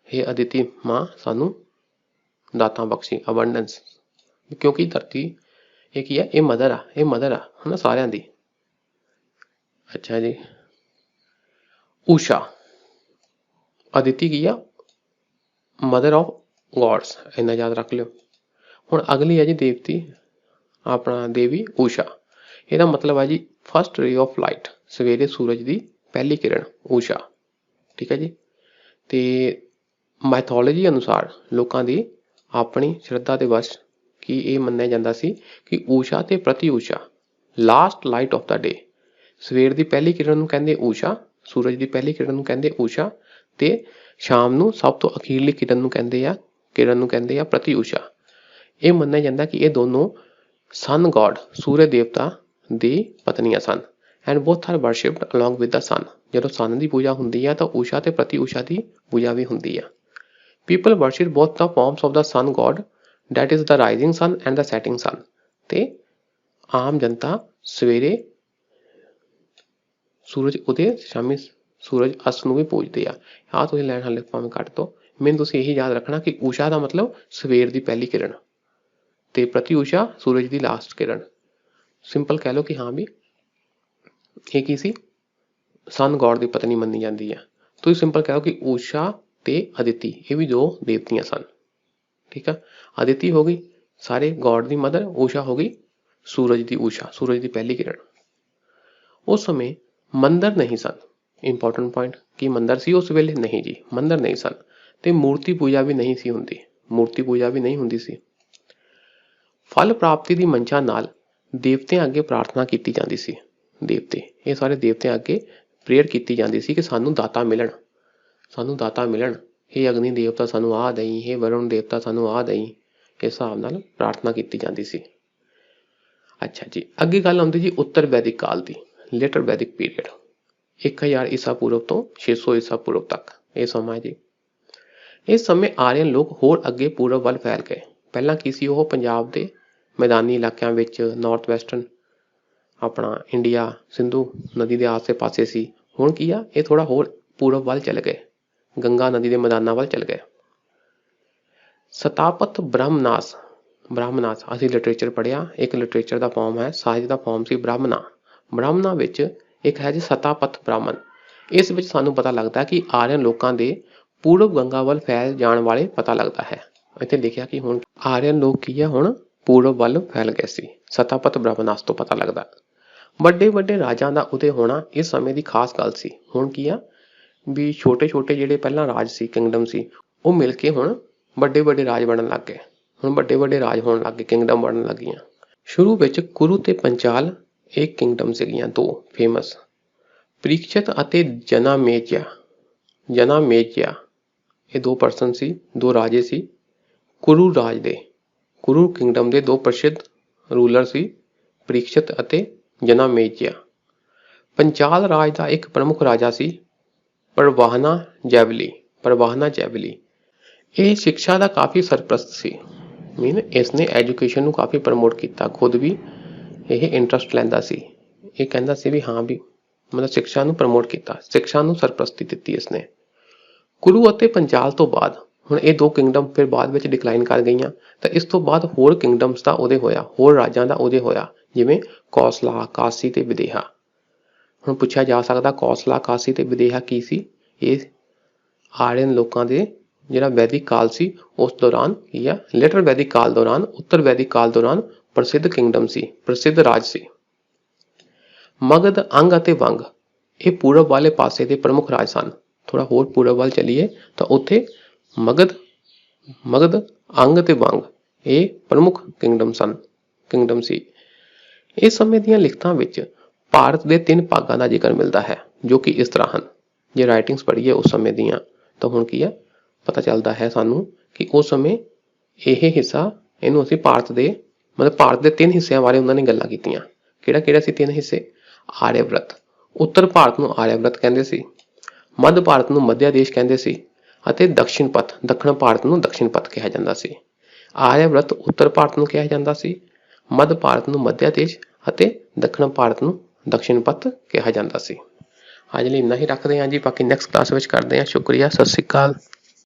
ਇਹ ਅਦਿਤੀ ਮਾਂ ਸਾਨੂੰ ਦਾਤਾਂ ਬਖਸ਼ੀ, ਅਬੰਡੈਂਸ, ਕਿਉਂਕਿ ਧਰਤੀ ਇਹ ਕੀ ਹੈ? ਇਹ ਮਦਰ ਆ ਹਨਾ ਸਾਰਿਆਂ ਦੀ। ਅੱਛਾ ਜੀ, ਊਸ਼ਾ, ਅਦਿਤੀ ਕੀ ਆ? ਮਦਰ ਆਫ ਗੋਡਸ, ਇੰਨਾ ਯਾਦ ਰੱਖ ਲਿਓ। ਹੁਣ ਅਗਲੀ ਹੈ ਜੀ ਦੇਵੀ ਊਸ਼ਾ। ਇਹਦਾ ਮਤਲਬ ਹੈ ਜੀ ਫਸਟ ਰੇ ਆਫ ਲਾਈਟ, ਸਵੇਰੇ ਸੂਰਜ ਦੀ ਪਹਿਲੀ ਕਿਰਨ, ਊਸ਼ਾ। ਠੀਕ ਹੈ ਜੀ। ਤੇ ਮਾਈਥੋਲੋਜੀ ਅਨੁਸਾਰ ਲੋਕਾਂ ਦੀ ਆਪਣੀ ਸ਼ਰਧਾ ਦੇ ਵਸ਼ ਕੀ ਇਹ ਮੰਨਿਆ ਜਾਂਦਾ ਸੀ ਕਿ ਊਸ਼ਾ ਤੇ ਪ੍ਰਤੀ ਊਸ਼ਾ, ਲਾਸਟ ਲਾਈਟ ਆਫ ਦਾ ਡੇ, ਸਵੇਰ ਦੀ ਪਹਿਲੀ ਕਿਰਨ ਨੂੰ ਕਹਿੰਦੇ ਊਸ਼ਾ, ਸੂਰਜ ਦੀ ਪਹਿਲੀ ਕਿਰਨ ਨੂੰ ਕਹਿੰਦੇ ਊਸ਼ਾ, ਤੇ ਸ਼ਾਮ ਨੂੰ ਸਭ ਤੋਂ ਅਖੀਰਲੀ ਕਿਰਨ ਨੂੰ ਕਹਿੰਦੇ ਆ ਪ੍ਰਤੀ ਊਸ਼ਾ। ਇਹ ਮੰਨਿਆ ਜਾਂਦਾ ਕਿ ਇਹ ਦੋਨੋਂ ਸਨ ਗੋਡ, ਸੂਰਜ ਦੇਵਤਾ ਦੀ ਪਤਨੀਆਂ ਸਨ। And both are worshipped along with the sun. ਜਦੋਂ ਸਨ ਦੀ ਪੂਜਾ ਹੁੰਦੀ ਆ ਤਾਂ ਊਸ਼ਾ ਤੇ ਪ੍ਰਤੀ ਊਸ਼ਾ ਦੀ ਪੂਜਾ ਵੀ ਹੁੰਦੀ ਆ। People worship both the forms of the sun god, that is the rising sun and the setting sun. ਤੇ ਆਮ ਜਨਤਾ ਸਵੇਰੇ ਸੂਰਜ ਉਦੇ, ਸ਼ਾਮੀ ਸੂਰਜ ਅਸਤ ਨੂੰ ਵੀ ਪੂਜਦੇ ਆ। ਆਹ ਤੁਸੀਂ ਲਾਈਨ ਹਾਲੇ ਭਾਵੇਂ ਕੱਟ ਦਿਓ, ਮੈਨੂੰ ਤੁਸੀਂ ਇਹੀ ਯਾਦ ਰੱਖਣਾ ਕਿ ਊਸ਼ਾ ਦਾ ਮਤਲਬ ਸਵੇਰ ਦੀ ਪਹਿਲੀ ਕਿਰਨ ਤੇ ਪ੍ਰਤੀ ਊਸ਼ਾ ਸੂਰਜ ਦੀ ਲਾਸਟ ਕਿਰਨ। ਸਿੰਪਲ ਕਹਿ ਲਓ ਕਿ ਹਾਂ ਵੀ ਇਹ ਕੀ ਸੀ, ਸਨ ਗੋਡ ਦੀ ਪਤਨੀ ਮੰਨੀ ਜਾਂਦੀ ਆ। ਤੁਸੀਂ ਸਿੰਪਲ ਕਹਿ ਲਓ ਕਿ ਊਸ਼ਾ ਤੇ ਅਦਿਤੀ ਇਹ ਵੀ ਦੋ ਦੇਵਤੀਆਂ ਸਨ। ਠੀਕ ਆ, ਅਦਿਤੀ ਹੋ ਗਈ ਸਾਰੇ ਗੋਡ ਦੀ ਮਦਰ, ਊਸ਼ਾ ਹੋ ਗਈ ਸੂਰਜ ਦੀ ਊਸ਼ਾ, ਸੂਰਜ ਦੀ ਪਹਿਲੀ ਕਿਰਨ। ਉਸ ਸਮੇਂ ਮੰਦਰ ਨਹੀਂ ਸਨ। ਇੰਪੋਰਟੈਂਟ ਪੁਆਇੰਟ, ਕੀ ਮੰਦਰ ਸੀ ਉਸ ਵੇਲੇ? ਨਹੀਂ ਜੀ, ਮੰਦਰ ਨਹੀਂ ਸਨ। ਤੇ ਮੂਰਤੀ ਪੂਜਾ ਵੀ ਨਹੀਂ ਸੀ ਹੁੰਦੀ, ਮੂਰਤੀ ਪੂਜਾ ਵੀ ਨਹੀਂ ਹੁੰਦੀ ਸੀ। ਫਲ ਪ੍ਰਾਪਤੀ ਦੀ ਮੰਸ਼ਾ ਨਾਲ ਦੇਵਤਿਆਂ ਅੱਗੇ ਪ੍ਰਾਰਥਨਾ ਕੀਤੀ ਜਾਂਦੀ ਸੀ। ਦੇਵਤੇ, ਇਹ ਸਾਰੇ ਦੇਵਤਿਆਂ ਅੱਗੇ ਪ੍ਰੇਅਰ ਕੀਤੀ ਜਾਂਦੀ ਸੀ ਕਿ ਸਾਨੂੰ ਦਾਤਾ ਮਿਲਣ, ਸਾਨੂੰ ਦਾਤਾ ਮਿਲਣ। ਇਹ ਅਗਨੀ ਦੇਵਤਾ ਸਾਨੂੰ ਆਹ ਦਈ, ਇਹ ਵਰੁਣ ਦੇਵਤਾ ਸਾਨੂੰ ਆਹ ਦਈ। ਇਸ ਹਿਸਾਬ ਨਾਲ ਪ੍ਰਾਰਥਨਾ ਕੀਤੀ ਜਾਂਦੀ ਸੀ। ਅੱਛਾ ਜੀ, ਅੱਗੇ ਗੱਲ ਆਉਂਦੀ ਜੀ ਉੱਤਰ ਵੈਦਿਕ ਕਾਲ ਦੀ, ਲੇਟਰ ਵੈਦਿਕ ਪੀਰੀਅਡ, 1000 ਈਸਾ ਪੂਰਵ ਤੋਂ 600 ਈਸਾ ਪੂਰਵ ਤੱਕ ਇਹ ਸਮਾਂ ਜੀ। ਇਸ ਸਮੇਂ ਆਰੀਅਨ ਲੋਕ ਹੋਰ ਅੱਗੇ ਪੂਰਬ ਵੱਲ ਫੈਲ ਗਏ। ਪਹਿਲਾਂ ਕੀ ਸੀ, ਉਹ ਪੰਜਾਬ ਦੇ ਮੈਦਾਨੀ ਇਲਾਕਿਆਂ ਵਿੱਚ, ਨਾਰਥ ਵੈਸਟਰਨ ਆਪਣਾ ਇੰਡੀਆ, ਸਿੰਧੂ ਨਦੀ ਦੇ ਆਸੇ ਪਾਸੇ ਸੀ। ਹੁਣ ਕੀ ਆ, ਇਹ ਥੋੜਾ ਹੋਰ ਪੂਰਬ ਵੱਲ ਚਲੇ ਗਏ, ਗੰਗਾ ਨਦੀ ਦੇ ਮੈਦਾਨਾਂ ਵੱਲ ਚਲੇ ਗਏ। ਸਤਾਪਤ ਬ੍ਰਹਮਨਾਸ, ਬ੍ਰਾਹਮਨਾਸ ਅਸੀਂ ਲਿਟਰੇਚਰ ਪੜ੍ਹਿਆ, ਇੱਕ ਲਿਟਰੇਚਰ ਦਾ ਫਾਰਮ ਹੈ, ਸਾਹਿਤ ਦਾ ਫਾਰਮ ਸੀ ਬ੍ਰਾਹਮਣਾ। ਬ੍ਰਾਹਮਣਾ ਵਿੱਚ ਇੱਕ ਹੈ ਜੀ ਸਤਾਪਤ ਬ੍ਰਾਹਮਣ। ਇਸ ਵਿੱਚ ਸਾਨੂੰ ਪਤਾ ਲੱਗਦਾ ਕਿ ਆਰੀਅਨ ਲੋਕਾਂ ਦੇ ਪੂਰਬ ਗੰਗਾ ਵੱਲ ਫੈਲ ਜਾਣ ਵਾਲੇ ਪਤਾ ਲੱਗਦਾ ਹੈ। ਇੱਥੇ ਲਿਖਿਆ ਕਿ ਹੁਣ ਆਰੀਅਨ ਲੋਕ ਕੀ ਆ, ਹੁਣ ਪੂਰਬ ਵੱਲ ਫੈਲ ਗਏ ਸੀ। ਸਤਾਪਤ ਬ੍ਰਾਹਮਨਾਸ ਤੋਂ ਪਤਾ ਲੱਗਦਾ। ਵੱਡੇ ਵੱਡੇ ਰਾਜਾਂ ਦਾ ਉਦੈ ਹੋਣਾ ਇਸ ਸਮੇਂ ਦੀ ਖਾਸ ਗੱਲ ਸੀ। ਹੁਣ ਕੀ ਆ ਵੀ ਛੋਟੇ ਛੋਟੇ ਜਿਹੜੇ ਪਹਿਲਾਂ ਰਾਜ ਸੀ, ਕਿੰਗਡਮ ਸੀ, ਉਹ ਮਿਲ ਕੇ ਹੁਣ ਵੱਡੇ ਵੱਡੇ ਰਾਜ ਬਣਨ ਲੱਗ ਗਏ। ਹੁਣ ਵੱਡੇ ਵੱਡੇ ਰਾਜ ਹੋਣ ਲੱਗ ਗਏ, ਕਿੰਗਡਮ ਬਣਨ ਲੱਗੀਆਂ। ਸ਼ੁਰੂ ਵਿੱਚ ਕੁਰੂ ਤੇ ਪੰਚਾਲ ਇਹ ਕਿੰਗਡਮ ਸੀਗੀਆਂ ਦੋ ਫੇਮਸ, ਪ੍ਰੀਕਸ਼ਤ ਅਤੇ ਜਨਾਮੇਜਯ। ਜਨਾਮੇਜਯ ਇਹ ਦੋ ਪਰਸਨ ਸੀ, ਦੋ ਰਾਜੇ ਸੀ ਕੁਰੂ ਰਾਜ ਦੇ, ਕੁਰੂ ਕਿੰਗਡਮ ਦੇ ਦੋ ਪ੍ਰਸਿੱਧ ਰੂਲਰ ਸੀ, ਪ੍ਰੀਕਸ਼ਤ ਅਤੇ ਜਨਾਮੇਜਯ। ਪੰਚਾਲ ਰਾਜ ਦਾ ਇੱਕ ਪ੍ਰਮੁੱਖ ਰਾਜਾ ਸੀ ਪਰਵਾਹਨਾ ਜੈਵਲੀ, ਪਰਵਾਹਨਾ ਜੈਵਲੀ। ਇਹ ਸਿੱਖਿਆ ਦਾ ਕਾਫੀ ਸਰਪ੍ਰਸਤ ਸੀ, ਮੀਨ ਇਸਨੇ ਐਜੂਕੇਸ਼ਨ ਨੂੰ ਕਾਫੀ ਪ੍ਰਮੋਟ ਕੀਤਾ, ਖੁਦ ਵੀ ਇਹ ਇੰਟਰਸਟ ਲੈਂਦਾ ਸੀ। ਇਹ ਕਹਿੰਦਾ ਸੀ ਵੀ ਹਾਂ ਵੀ ਮਤਲਬ ਸਿੱਖਿਆ ਨੂੰ ਪ੍ਰਮੋਟ ਕੀਤਾ, ਸਿੱਖਿਆ ਨੂੰ ਸਰਪ੍ਰਸਤੀ ਦਿੱਤੀ ਇਸਨੇ। ਕੁਰੂ ਅਤੇ ਪੰਚਾਲ ਤੋਂ ਬਾਅਦ ਹੁਣ ਇਹ ਦੋ ਕਿੰਗਡਮ ਫਿਰ ਬਾਅਦ ਵਿੱਚ ਡਿਕਲਾਈਨ ਕਰ ਗਈਆਂ, ਤਾਂ ਇਸ ਤੋਂ ਬਾਅਦ ਹੋਰ ਕਿੰਗਡਮਸ ਦਾ ਉਦੈ ਹੋਇਆ, ਹੋਰ ਰਾਜਾਂ ਦਾ ਉਦੈ ਹੋਇਆ, ਜਿਵੇਂ ਕੌਸਲਾ, ਕਾਸੀ ਤੇ ਵਿਦੇਹਾ। ਹੁਣ ਪੁੱਛਿਆ ਜਾ ਸਕਦਾ ਕੌਸਲਾ, ਕਾਸੀ ਤੇ ਵਿਦੇਹਾ ਕੀ ਸੀ? ਇਹ ਆਰੀਅਨ ਲੋਕਾਂ ਦੇ ਜਿਹੜਾ ਵੈਦਿਕ ਕਾਲ ਸੀ ਉਸ ਦੌਰਾਨ ਕੀ ਆ, ਲੇਟਰ ਵੈਦਿਕ ਕਾਲ ਦੌਰਾਨ, ਉੱਤਰ ਵੈਦਿਕ ਕਾਲ ਦੌਰਾਨ ਪ੍ਰਸਿੱਧ ਕਿੰਗਡਮ ਸੀ, ਪ੍ਰਸਿੱਧ ਰਾਜ ਸੀ। ਮਗਧ, ਅੰਗ ਅਤੇ ਵੰਗ ਇਹ ਪੂਰਬ ਵਾਲੇ ਪਾਸੇ ਦੇ ਪ੍ਰਮੁੱਖ ਰਾਜ ਸਨ। ਥੋੜਾ ਹੋਰ ਪੂਰਬ ਵੱਲ ਚੱਲੀਏ ਤਾਂ ਉੱਥੇ ਮਗਧ, ਅੰਗ ਤੇ ਵੰਗ ਇਹ ਪ੍ਰਮੁੱਖ ਕਿੰਗਡਮ ਸਨ, ਕਿੰਗਡਮ ਸੀ। ਇਸ ਸਮੇਂ ਦੀਆਂ ਲਿਖਤਾਂ ਵਿੱਚ ਭਾਰਤ ਦੇ 3 ਭਾਗਾਂ ਦਾ ਜ਼ਿਕਰ ਮਿਲਦਾ ਹੈ, ਜੋ ਕਿ ਇਸ ਤਰ੍ਹਾਂ ਹਨ। ਜੇ ਰਾਈਟਿੰਗਸ ਪੜ੍ਹੀਏ ਉਸ ਸਮੇਂ ਦੀਆਂ ਤਾਂ ਹੁਣ ਕੀ ਆ ਪਤਾ ਚੱਲਦਾ ਹੈ ਸਾਨੂੰ ਕਿ ਉਸ ਸਮੇਂ ਇਹ ਹਿੱਸਾ, ਇਹਨੂੰ ਅਸੀਂ ਭਾਰਤ ਦੇ ਮਤਲਬ ਭਾਰਤ ਦੇ 3 ਹਿੱਸਿਆਂ ਬਾਰੇ ਉਹਨਾਂ ਨੇ ਗੱਲਾਂ ਕੀਤੀਆਂ। ਕਿਹੜਾ ਕਿਹੜਾ ਸੀ 3 ਹਿੱਸੇ? ਆਰਿਆਵਰਤ, ਉੱਤਰ ਭਾਰਤ ਨੂੰ ਆਰਿਆਵਰਤ ਕਹਿੰਦੇ ਸੀ, ਮੱਧ ਭਾਰਤ ਨੂੰ ਮੱਧਿਆ ਦੇਸ਼ ਕਹਿੰਦੇ ਸੀ, ਅਤੇ ਦਕਸ਼ਿਣ ਪੱਥ, ਦੱਖਣ ਭਾਰਤ ਨੂੰ ਦਕਸ਼ਿਣ ਪੱਥ ਕਿਹਾ ਜਾਂਦਾ ਸੀ। ਆਰਿਆਵਰਤ ਉੱਤਰ ਭਾਰਤ ਨੂੰ ਕਿਹਾ ਜਾਂਦਾ ਸੀ, ਮੱਧ ਭਾਰਤ ਨੂੰ ਮੱਧਿਆ ਦੇਸ਼ ਅਤੇ ਦੱਖਣ ਭਾਰਤ ਨੂੰ ਦਕਸ਼ਿਣ ਪੱਥ ਕਿਹਾ ਜਾਂਦਾ ਸੀ। ਅੱਜ ਲਈ ਇੰਨਾ ਹੀ ਰੱਖਦੇ ਹਾਂ ਜੀ, ਬਾਕੀ ਨੈਕਸਟ ਕਲਾਸ ਵਿੱਚ ਕਰਦੇ ਹਾਂ। ਸ਼ੁਕਰੀਆ, ਸਤਿ ਸ਼੍ਰੀ ਅਕਾਲ।